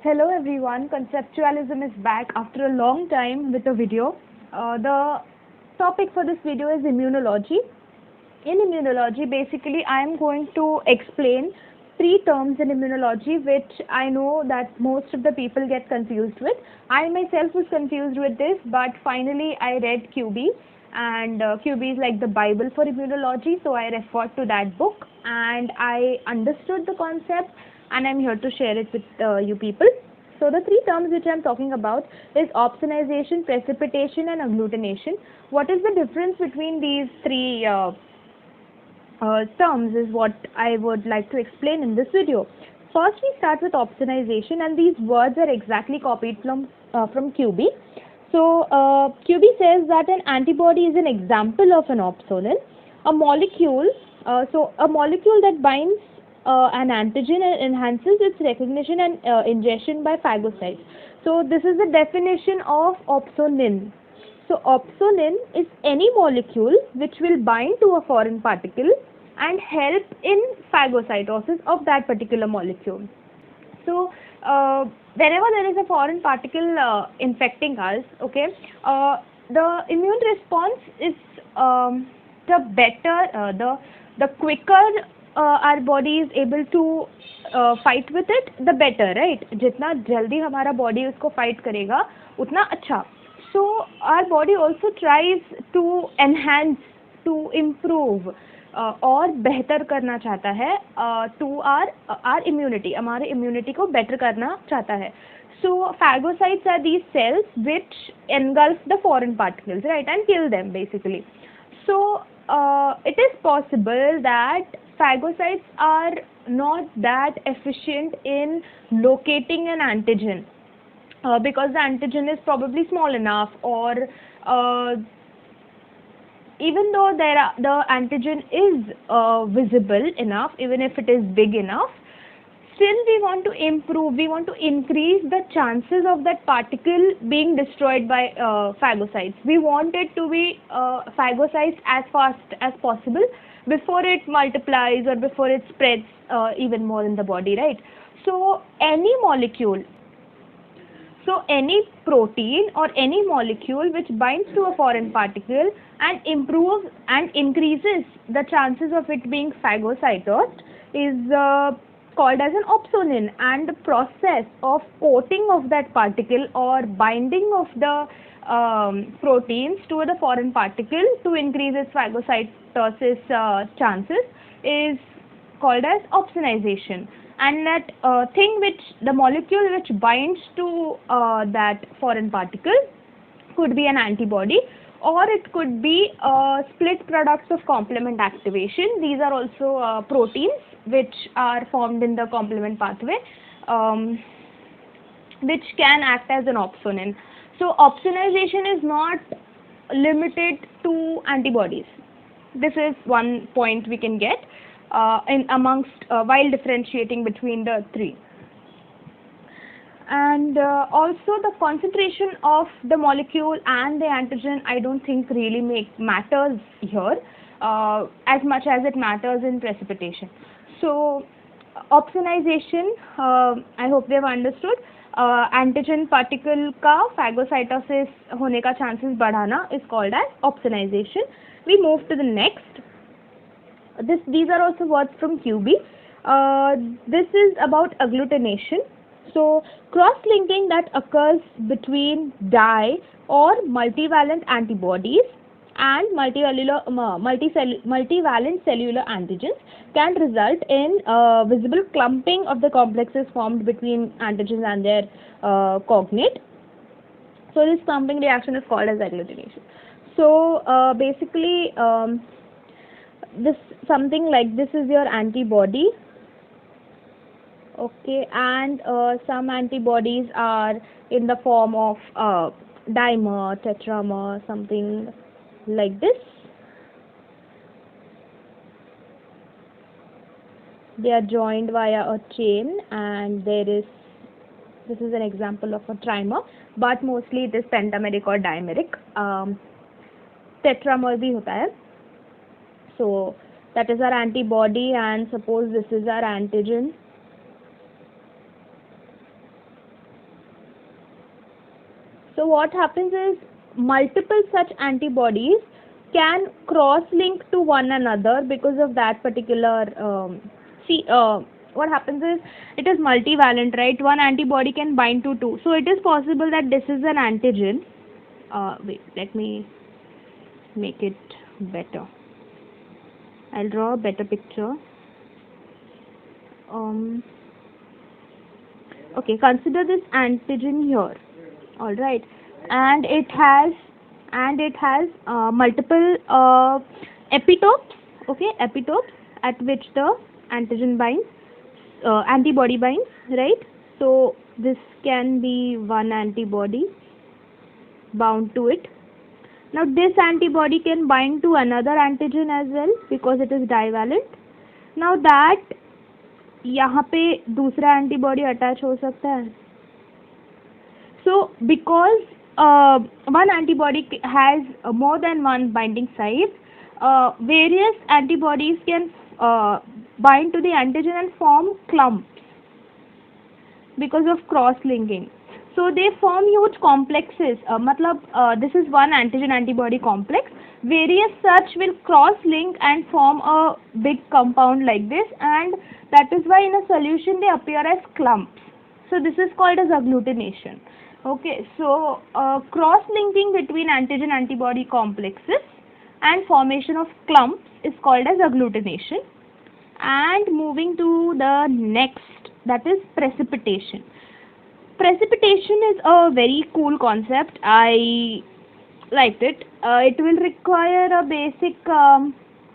Hello everyone, Conceptualism is back after a long time with a video. The topic for this video is immunology. In immunology, basically I am going to explain three terms in immunology which I know that most of the people get confused with. I myself was confused with this, but finally I read QB, and QB is like the Bible for immunology, so I referred to that book and I understood the concept, and I'm here to share it with you people. So the three terms which I'm talking about is opsonization, precipitation and agglutination. What is the difference between these three terms is what I would like to explain in this video. First we start with opsonization, and these words are exactly copied from QB. So QB says that an antibody is an example of an opsonin, a molecule, a molecule that binds an antigen and enhances its recognition and ingestion by phagocytes. So this is the definition of opsonin. So opsonin is any molecule which will bind to a foreign particle and help in phagocytosis of that particular molecule. So whenever there is a foreign particle infecting us, okay, the immune response is the quicker our body is able to fight with it, the better, right? जितना जल्दी हमारा body उसको fight करेगा उतना अच्छा. So our body also tries to enhance, to improve और बेहतर करना चाहता है to our immunity, हमारे immunity को better करना चाहता है. So phagocytes are these cells which engulf the foreign particles, right, and kill them basically. So it is possible that phagocytes are not that efficient in locating an antigen because the antigen is probably small enough, or even though the antigen is visible enough, even if it is big enough, still we want to improve, we want to increase the chances of that particle being destroyed by phagocytes. We want it to be phagocyzed as fast as possible before it multiplies or before it spreads even more in the body, right? So any molecule, so any protein or any molecule which binds to a foreign particle and improves and increases the chances of it being phagocytosed is called as an opsonin, and the process of coating of that particle or binding of the proteins to the foreign particle to increase its phagocytosis chances is called as opsonization. And that the molecule which binds to that foreign particle could be an antibody, or it could be split products of complement activation. These are also proteins which are formed in the complement pathway, which can act as an opsonin. So opsonization is not limited to antibodies. This is one point we can get while differentiating between the three. And also the concentration of the molecule and the antigen I don't think really matters here as much as it matters in precipitation. So opsonization, I hope they have understood. Antigen particle का phagocytosis होने का chances बढ़ाना is called as opsonization. We move to the next. These are also words from QB. This is about agglutination. So cross-linking that occurs between di or multivalent antibodies and multivalent cellular antigens can result in visible clumping of the complexes formed between antigens and their cognate. So this clumping reaction is called as agglutination. So basically this something like this is your antibody, okay, and some antibodies are in the form of dimer, tetramer, something like this. They are joined via a chain, and this is an example of a trimer, but mostly it is pentameric or dimeric. Tetramer bhi hota hai. So that is our antibody, and suppose this is our antigen. So what happens is multiple such antibodies can cross-link to one another because of that particular. What happens is it is multivalent, right? One antibody can bind to two. So it is possible that this is an antigen. Wait, let me make it better. I'll draw a better picture. Okay, consider this antigen here. All right, and it has multiple epitopes. Okay, epitopes at which the antigen binds, antibody binds, right? So this can be one antibody bound to it. Now this antibody can bind to another antigen as well because it is divalent. Now that यहाँ पे दूसरा antibody attach हो सकता है. So because one antibody has more than one binding site, various antibodies can bind to the antigen and form clumps because of cross-linking. So they form huge complexes. This is one antigen antibody complex. Various such will cross-link and form a big compound like this, and that is why in a solution they appear as clumps. So this is called as agglutination. Okay, so cross-linking between antigen antibody complexes and formation of clumps is called as agglutination. And moving to the next, that is precipitation. Precipitation is a very cool concept. I liked it. It will require a basic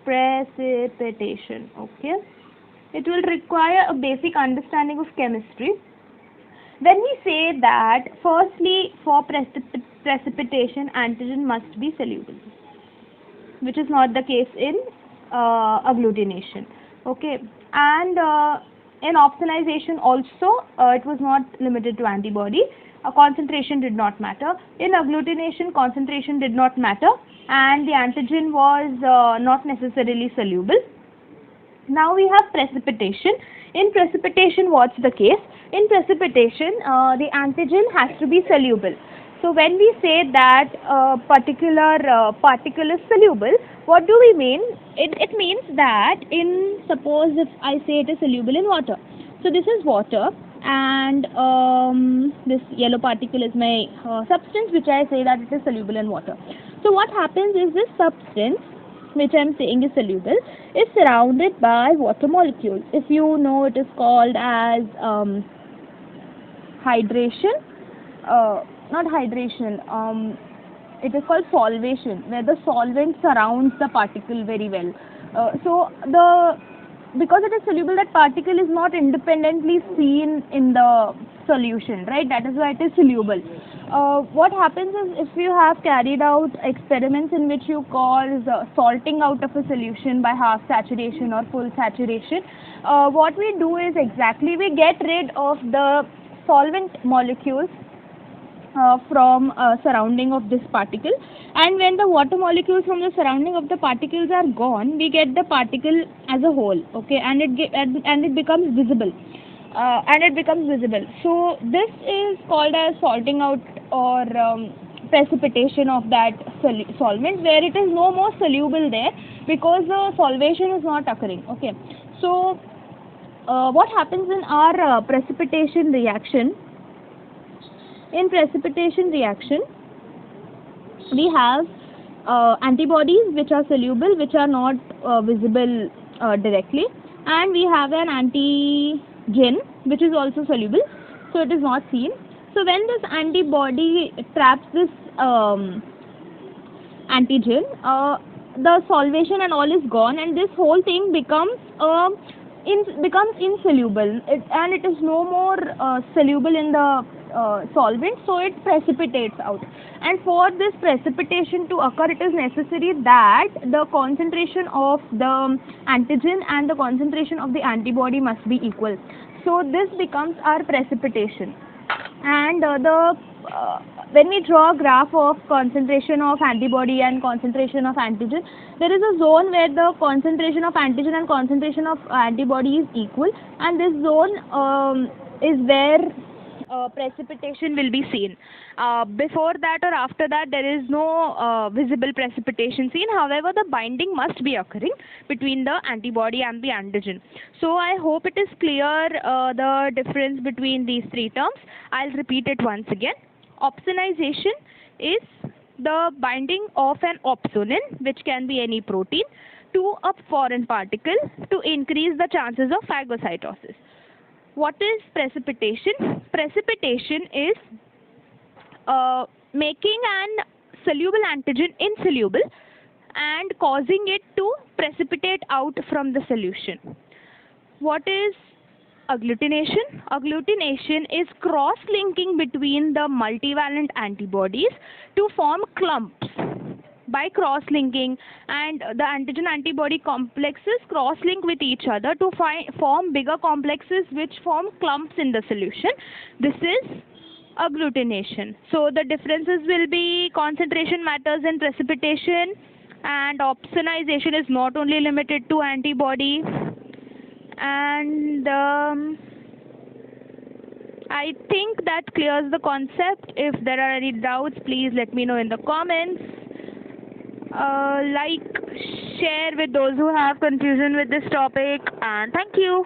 precipitation. Okay, it will require a basic understanding of chemistry. When we say that, firstly, for precipitation, antigen must be soluble, which is not the case in agglutination. Okay, and in opsonization also, it was not limited to antibody. Concentration did not matter. In agglutination, concentration did not matter, and the antigen was not necessarily soluble. Now we have precipitation. In precipitation, what's the case? In precipitation, the antigen has to be soluble. So when we say that a particular particle is soluble, what do we mean? It means that suppose if I say it is soluble in water. So this is water, and this yellow particle is my substance, which I say that it is soluble in water. So what happens is this substance, which I am saying is soluble, is surrounded by water molecules. If you know, it is called as hydration. Not hydration. It is called solvation, where the solvent surrounds the particle very well. Because it is soluble, that particle is not independently seen in the solution, right? That is why it is soluble. What happens is, if you have carried out experiments in which you cause salting out of a solution by half saturation or full saturation, what we do is exactly we get rid of the solvent molecules from surrounding of this particle, and when the water molecules from the surrounding of the particles are gone, we get the particle as a whole. Okay, and it becomes visible. So this is called as salting out or precipitation of that solvent, where it is no more soluble there because the solvation is not occurring. Okay, so what happens in our precipitation reaction? In precipitation reaction, we have antibodies which are soluble, which are not visible directly, and we have an antigen which is also soluble, so it is not seen. So when this antibody traps this antigen, the solvation and all is gone, and this whole thing becomes insoluble, and it is no more soluble in the solvent, so it precipitates out. And for this precipitation to occur, it is necessary that the concentration of the antigen and the concentration of the antibody must be equal. So this becomes our precipitation. And when we draw a graph of concentration of antibody and concentration of antigen, there is a zone where the concentration of antigen and concentration of antibody is equal, and this zone is where precipitation will be seen. Before that or after that, there is no visible precipitation seen. However, the binding must be occurring between the antibody and the antigen. So I hope it is clear the difference between these three terms. I'll repeat it once again. Opsonization is the binding of an opsonin, which can be any protein, to a foreign particle to increase the chances of phagocytosis. What is precipitation? Precipitation is making an soluble antigen insoluble and causing it to precipitate out from the solution. What is agglutination? Agglutination is cross-linking between the multivalent antibodies to form clumps. By cross-linking, and the antigen-antibody complexes cross-link with each other to form bigger complexes which form clumps in the solution. This is agglutination. So the differences will be concentration matters in precipitation, and opsonization is not only limited to antibody. And I think that clears the concept. If there are any doubts, please let me know in the comments. Like, share with those who have confusion with this topic, and thank you.